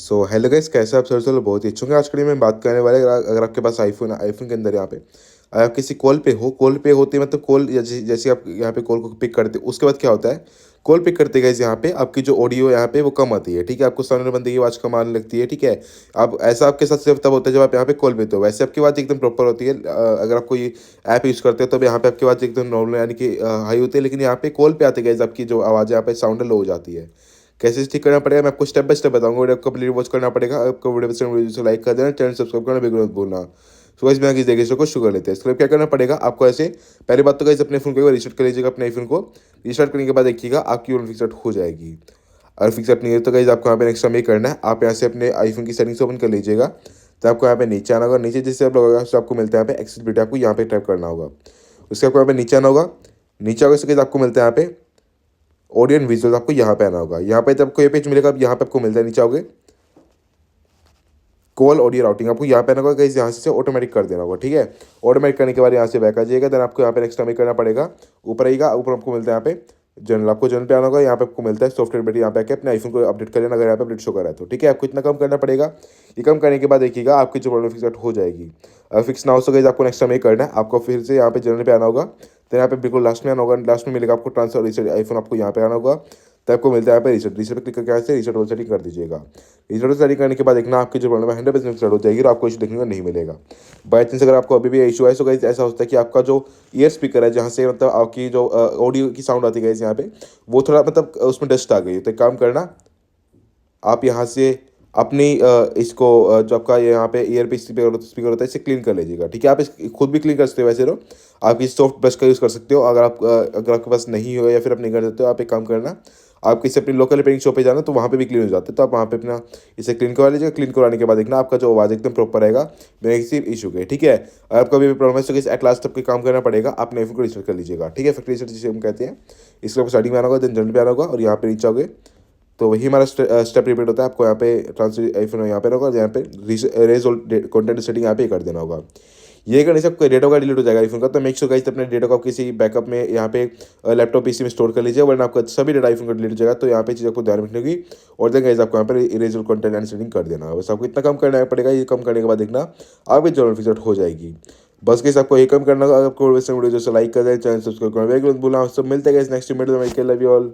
So hello guys, कैसे आप sir? चलो बहुत ही अच्छे होंगे। आज की वीडियो में बात करने वाले, अगर आपके पास आईफोन है, आईफोन के अंदर यहाँ पे अगर आप किसी कॉल पे होते हैं, मतलब कॉल जैसे आप यहाँ पे कॉल को पिक करते हैं, उसके बाद क्या होता है, कॉल पिक करते गाइस यहाँ पे आपकी जो ऑडियो यहाँ पे वो कम आती है। ठीक है, आपको सामने बंदे की आवाज़ कम आने लगती है। ठीक है, अब ऐसा आपके साथ सिर्फ तब होता है जब आप यहाँ पे कॉल पे हो। वैसे आपकी बात एकदम प्रॉपर होती है। अगर आप कोई ऐप यूज़ करते हो तब यहाँ पे आपकी आवाज़ एकदम नॉर्मल यानी कि हाई होती है, लेकिन यहाँ पे कॉल पे आते गाइस आपकी जो आवाज़ है यहाँ पे साउंड लो हो जाती है। कैसे ठीक करना पड़ेगा मैं आपको स्टेप बाय स्टेप बताऊंगा। वीडियो को कंप्लीट वॉच करना पड़ेगा। आपको वीडियो पसंद वीडियो को लाइक कर देना, चैनल सब्सक्राइब करना बिल्कुल मत भूलना। सो गाइस बिना किसी देरी के को शुरू कर लेते हैं। इसके लिए क्या करना पड़ेगा आपको, ऐसे पहली बात तो गाइस अपने फ़ोन को रीसेट कर लीजिएगा। अपने आईफोन को रीस्टार्ट करने के बाद देखिएगा आपकी वन फिक्सड हो जाएगी। अगर फिक्सड नहीं है तो गाइस आपको यहाँ पे नेक्स्ट टाइम ये करना है, आप यहाँ से अपने आईफोन की सेटिंग्स ओपन कर लीजिएगा। तो आपको यहाँ पे नीचे आना होगा। नीचे जैसे आप लगेगा तो आपको मिलता है यहाँ पे एक्सेसिबिलिटी, आपको यहाँ पे टाइप करना होगा। उसके आपको यहाँ पे नीचे आना होगा। नीचे आगे से आपको मिलता है यहाँ पे ऑडियो एंड विजुअल, आपको यहाँ पे आना होगा। यहाँ पे जब आपको ये पेज मिलेगा, अब यहाँ पे आपको मिलता है नीचे आओगे कॉल ऑडियो राउटिंग, आपको यहाँ पे आना होगा। गाइस यहाँ से ऑटोमेटिक कर देना होगा। ठीक है, ऑटोमेटिक करने के बाद यहाँ से बैक आ जाइएगा। देन आपको यहाँ पे नेक्स्ट टाइम करना पड़ेगा, ऊपर आइएगा। ऊपर आपको मिलता है यहाँ पे जनरल, आपको जनरल पे आना होगा। यहाँ पे आपको मिलता है सॉफ्टवेयर बेटी, यहाँ पे आके अपने आईफोन को अपडेट कर लेना अगर यहाँ पे अपडेट शो कर रहा है तो। ठीक है, आपको इतना कम करना पड़ेगा। ये कम करने के बाद देखिएगा आपकी जो प्रॉब्लम फिक्स हो जाएगी। अगर फिक्स ना हो तो गाइस आपको नेक्स्ट टाइम ये करना है, आपको फिर से यहाँ पे जनरल पे आना होगा। तो यहाँ पे बिल्कुल लास्ट में आना होगा। लास्ट में मिलेगा आपको ट्रांसफर रीसेट आईफोन, आपको यहाँ पे आना होगा। तो आपको मिलता है यहाँ पे रीसेट। रीसेट पे क्लिक करके यहाँ से रीसेट वाला सेटिंग कर दीजिएगा। रीसेट सेटिंग करने के बाद देखना आपकी जो प्रॉब्लम है 100% सेट हो जाएगी और आपको इशू देखने को नहीं मिलेगा। बाई चांस अगर आपको अभी भी इशू है तो गाइस ऐसा होता है कि आपका जो ईयर स्पीकर है, जहाँ से मतलब आपकी जो ऑडियो की साउंड आती है गाइस यहाँ पे, वो थोड़ा मतलब उसमें डस्ट आ गई है। तो एक काम करना, आप यहाँ से अपनी इसको जो आपका यहाँ पे ईयर पे स्पीकर होता है इसे क्लीन कर लीजिएगा। ठीक है, आप इस खुद भी क्लीन कर सकते हो वैसे तो। आप इस सॉफ्ट ब्रश का यूज़ कर सकते हो। अगर आपके पास नहीं हो या फिर आप नहीं कर सकते हो, आप एक काम करना, आप किसी अपनी लोकल रिपेयरिंग शॉप पे जाना तो वहाँ पे भी क्लीन हो जाते हैं। तो आप वहाँ पे अपना इसे क्लीन करवा लीजिएगा। क्लीन करवाने के बाद देखना आपका जो आवाज़ एकदम प्रॉपर रहेगा बिना किसी इशू के। ठीक है, अगर आपका भी प्रॉब्लम है तो एट लास्ट तक काम करना पड़ेगा, अपने आईफोन को रिस्टार्ट कर लीजिएगा। ठीक है, फैक्ट्री रिसेट जिसे हम कहते हैं। इसको आपको स्टार्टिंग में आना होगा, देन जनरल पे आना होगा और यहाँ पे नीचे आओगे तो वही हमारा स्टेप रिपीट होता है। आपको यहाँ पे ट्रांसलेट आईफोन यहाँ पे होगा, यहाँ पे रेज कंटेंट सेटिंग यहाँ पे कर देना होगा। ये करने से आपका डेटा का डिलीट हो जाएगा आईफोन का। तो मेक श्योर गाइस अपने डेटा को आप किसी बैकअप में यहाँ पे लैपटॉप पीसी में स्टोर कर लीजिए, वरना आपका सभी डेटा आईफोन का डिलीट हो जाएगा। तो यहाँ पे चीज़ आपको ध्यान रखनी होगी। और देन गाइस आपको यहाँ पे इरेज कंटेंट एंड सेटिंग कर देना है। बस आपको इतना कम करना पड़ेगा। ये कम करने के बाद देखना आपकी जरूर फिक्सड हो जाएगी। बस गाइस आपको ये कम करना होगा। आपको वीडियो जो लाइक कर दें, चैनल सब्सक्राइब करना बिल्कुल मत भूलना। सब मिलते हैं गाइस नेक्स्ट वीडियो में। Love you all.